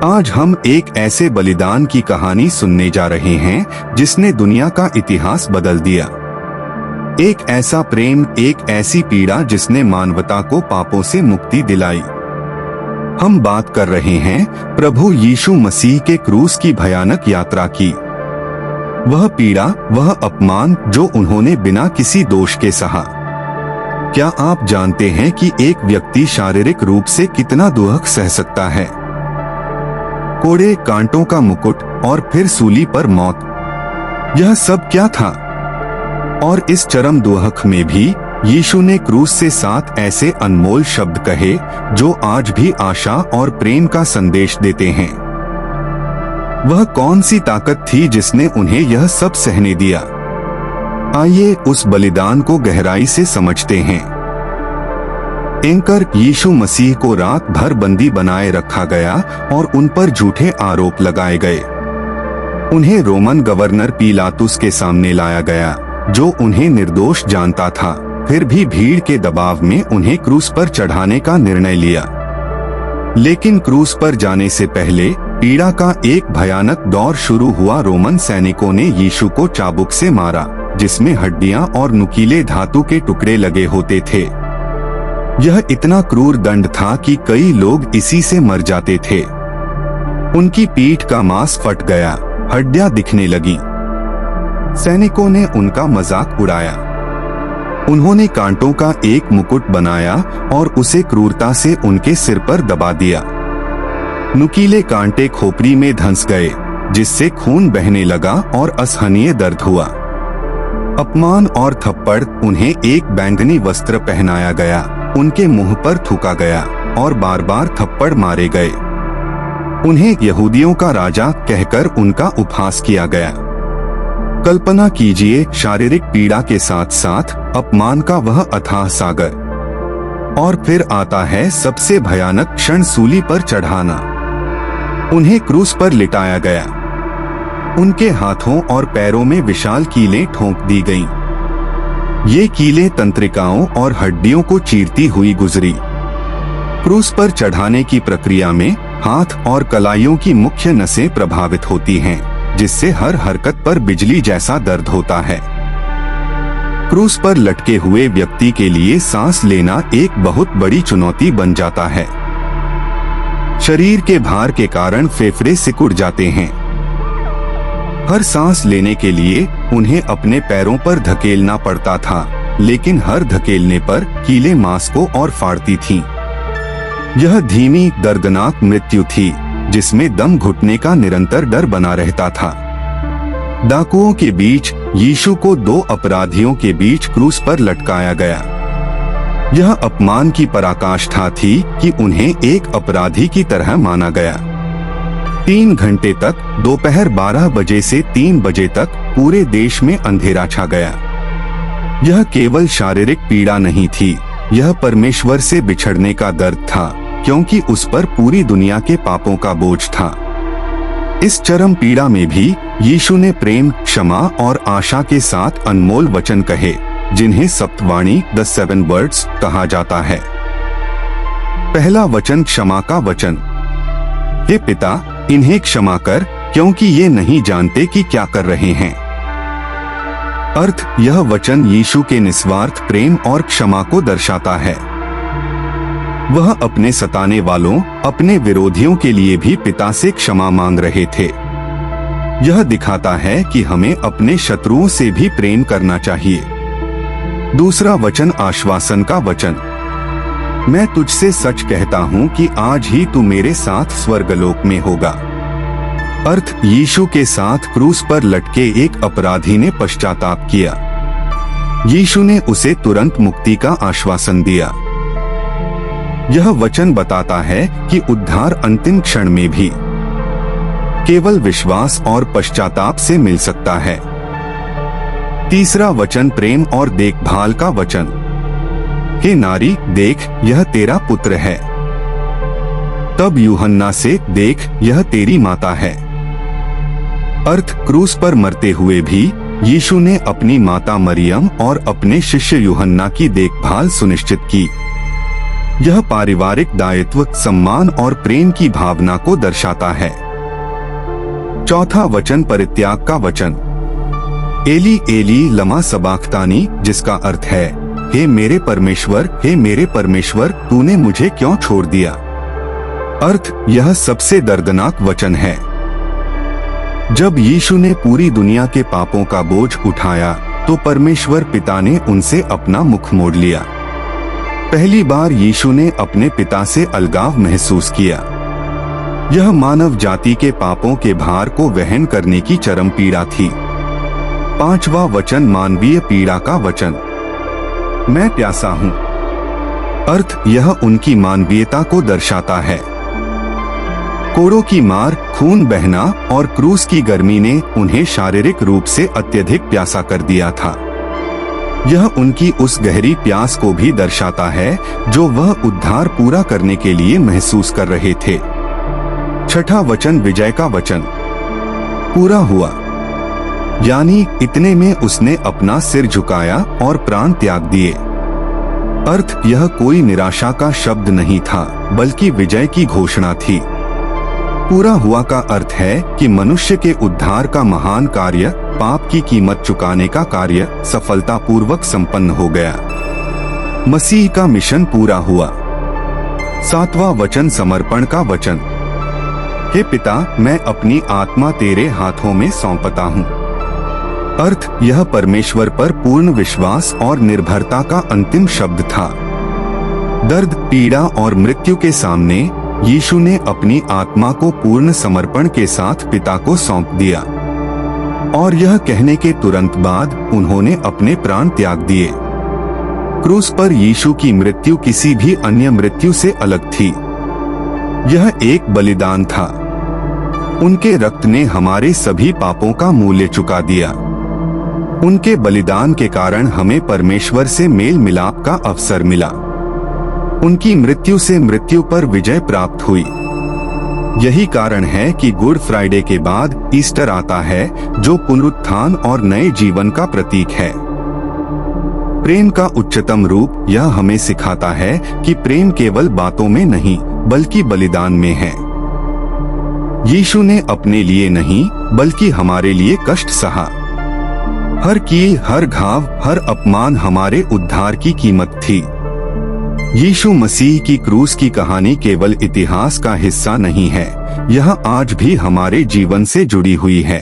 आज हम एक ऐसे बलिदान की कहानी सुनने जा रहे हैं जिसने दुनिया का इतिहास बदल दिया। एक ऐसा प्रेम, एक ऐसी पीड़ा जिसने मानवता को पापों से मुक्ति दिलाई। हम बात कर रहे हैं प्रभु यीशु मसीह के क्रूस की भयानक यात्रा की। वह पीड़ा, वह अपमान जो उन्होंने बिना किसी दोष के सहा। क्या आप जानते हैं कि एक व्यक्ति शारीरिक रूप से कितना दुख सह सकता है? कोड़े, कांटों का मुकुट और फिर सूली पर मौत, यह सब क्या था? और इस चरम दुख में भी यीशु ने क्रूस से 7 ऐसे अनमोल शब्द कहे जो आज भी आशा और प्रेम का संदेश देते हैं। वह कौन सी ताकत थी जिसने उन्हें यह सब सहने दिया? आइए उस बलिदान को गहराई से समझते हैं। एंकर यीशु मसीह को रात भर बंदी बनाए रखा गया और उन पर झूठे आरोप लगाए गए। उन्हें रोमन गवर्नर पिलातुस के सामने लाया गया, जो उन्हें निर्दोष जानता था, फिर भी भीड़ के दबाव में उन्हें क्रूस पर चढ़ाने का निर्णय लिया। लेकिन क्रूस पर जाने से पहले पीड़ा का एक भयानक दौर शुरू हुआ। रोमन सैनिकों ने यीशु को चाबुक से मारा, जिसमें हड्डियां और नुकीले धातु के टुकड़े लगे होते थे। यह इतना क्रूर दंड था कि कई लोग इसी से मर जाते थे। उनकी पीठ का मांस फट गया, हड्डियां दिखने लगी। सैनिकों ने उनका मजाक उड़ाया। उन्होंने कांटों का एक मुकुट बनाया और उसे क्रूरता से उनके सिर पर दबा दिया। नुकीले कांटे खोपड़ी में धंस गए, जिससे खून बहने लगा और असहनीय दर्द हुआ। अपमान और थप्पड़, उन्हें एक बैंगनी वस्त्र पहनाया गया, उनके मुंह पर थूका गया और बार बार थप्पड़ मारे गए। उन्हें यहूदियों का राजा कहकर उनका उपहास किया गया। कल्पना कीजिए, शारीरिक पीड़ा के साथ साथ अपमान का वह अथाह सागर। और फिर आता है सबसे भयानक क्षण, सूली पर चढ़ाना। उन्हें क्रूस पर लिटाया गया। उनके हाथों और पैरों में विशाल कीलें ठोंक दी गईं। ये कीलें तंत्रिकाओं और हड्डियों को चीरती हुई गुजरी। क्रूस पर चढ़ाने की प्रक्रिया में हाथ और कलाइयों की मुख्य नसें प्रभावित होती हैं, जिससे हर हरकत पर बिजली जैसा दर्द होता है। क्रूस पर लटके हुए व्यक्ति के लिए सांस लेना एक बहुत बड़ी चुनौती बन जाता है। शरीर के भार के कारण फेफड़े सिकुड़ जाते हैं। हर सांस लेने के लिए उन्हें अपने पैरों पर धकेलना पड़ता था, लेकिन हर धकेलने पर कीलें मांस को और फाड़ती थीं। यह धीमी, दर्दनाक मृत्यु थी, जिसमें दम घुटने का निरंतर डर बना रहता था। डाकुओं के बीच यीशु को 2 अपराधियों के बीच क्रूस पर लटकाया गया। यह अपमान की पराकाष्ठा थी कि उन्हें एक अपराधी की तरह माना गया। 3 घंटे तक, दोपहर 12 बजे से 3 बजे तक पूरे देश में अंधेरा छा गया। यह केवल शारीरिक पीड़ा नहीं थी, यह परमेश्वर से बिछड़ने का दर्द था, क्योंकि उस पर पूरी दुनिया के पापों का बोझ था। इस चरम पीड़ा में भी यीशु ने प्रेम, क्षमा और आशा के साथ अनमोल वचन कहे, जिन्हें सप्तवाणी, द 7 वर्ड्स कहा जाता है। पहला वचन, क्षमा का वचन। हे पिता, इन्हें क्षमा कर, क्योंकि ये नहीं जानते कि क्या कर रहे हैं। अर्थ, यह वचन यीशु के निस्वार्थ प्रेम और क्षमा को दर्शाता है। वह अपने सताने वालों, अपने विरोधियों के लिए भी पिता से क्षमा मांग रहे थे। यह दिखाता है कि हमें अपने शत्रुओं से भी प्रेम करना चाहिए। दूसरा वचन, आश्वासन का वचन। मैं तुझसे सच कहता हूँ कि आज ही तू मेरे साथ स्वर्गलोक में होगा। अर्थ, यीशु के साथ क्रूस पर लटके एक अपराधी ने पश्चाताप किया। यीशु ने उसे तुरंत मुक्ति का आश्वासन दिया। यह वचन बताता है कि उद्धार अंतिम क्षण में भी केवल विश्वास और पश्चाताप से मिल सकता है। तीसरा वचन, प्रेम और देखभाल का वचन। हे नारी, देख, यह तेरा पुत्र है। तब यूहन्ना से, देख, यह तेरी माता है। अर्थ, क्रूस पर मरते हुए भी यीशु ने अपनी माता मरियम और अपने शिष्य यूहन्ना की देखभाल सुनिश्चित की। यह पारिवारिक दायित्व, सम्मान और प्रेम की भावना को दर्शाता है। चौथा वचन परित्याग का वचन, एली एली लमा सबक्तानी, जिसका अर्थ है हे मेरे परमेश्वर, तूने मुझे क्यों छोड़ दिया। अर्थ, यह सबसे दर्दनाक वचन है। जब यीशु ने पूरी दुनिया के पापों का बोझ उठाया तो परमेश्वर पिता ने उनसे अपना मुख मोड़ लिया। पहली बार यीशु ने अपने पिता से अलगाव महसूस किया। यह मानव जाति के पापों के भार को वहन करने की चरम पीड़ा थी। पांचवा वचन मानवीय पीड़ा का वचन, मैं प्यासा हूँ। अर्थ, यह उनकी मानवीयता को दर्शाता है। कोड़ों की मार, खून बहना और क्रूस की गर्मी ने उन्हें शारीरिक रूप से अत्यधिक प्यासा कर दिया था। यह उनकी उस गहरी प्यास को भी दर्शाता है जो वह उद्धार पूरा करने के लिए महसूस कर रहे थे। छठा वचन विजय का वचन, पूरा हुआ, यानी इतने में उसने अपना सिर झुकाया और प्राण त्याग दिए। अर्थ, यह कोई निराशा का शब्द नहीं था बल्कि विजय की घोषणा थी। पूरा हुआ का अर्थ है कि मनुष्य के उद्धार का महान कार्य, पाप की कीमत चुकाने का कार्य सफलतापूर्वक संपन्न हो गया। मसीह का मिशन पूरा हुआ। सातवां वचन समर्पण का वचन, हे पिता, मैं अपनी आत्मा तेरे हाथों में सौंपता हूँ। अर्थ, यह परमेश्वर पर पूर्ण विश्वास और निर्भरता का अंतिम शब्द था। दर्द, पीड़ा और मृत्यु के सामने यीशु ने अपनी आत्मा को पूर्ण समर्पण के साथ पिता को सौंप दिया और यह कहने के तुरंत बाद उन्होंने अपने प्राण त्याग दिए। क्रूस पर यीशु की मृत्यु किसी भी अन्य मृत्यु से अलग थी। यह एक बलिदान था। उनके रक्त ने हमारे सभी पापों का मूल्य चुका दिया। उनके बलिदान के कारण हमें परमेश्वर से मेल मिलाप का अवसर मिला। उनकी मृत्यु से मृत्यु पर विजय प्राप्त हुई। यही कारण है कि गुड फ्राइडे के बाद ईस्टर आता है, जो पुनरुत्थान और नए जीवन का प्रतीक है। प्रेम का उच्चतम रूप यह हमें सिखाता है कि प्रेम केवल बातों में नहीं बल्कि बलिदान में है। यीशु ने अपने लिए नहीं बल्कि हमारे लिए कष्ट सहा। हर कील, हर घाव, हर अपमान हमारे उद्धार की कीमत थी। यीशु मसीह की क्रूस की कहानी केवल इतिहास का हिस्सा नहीं है, यह आज भी हमारे जीवन से जुड़ी हुई है।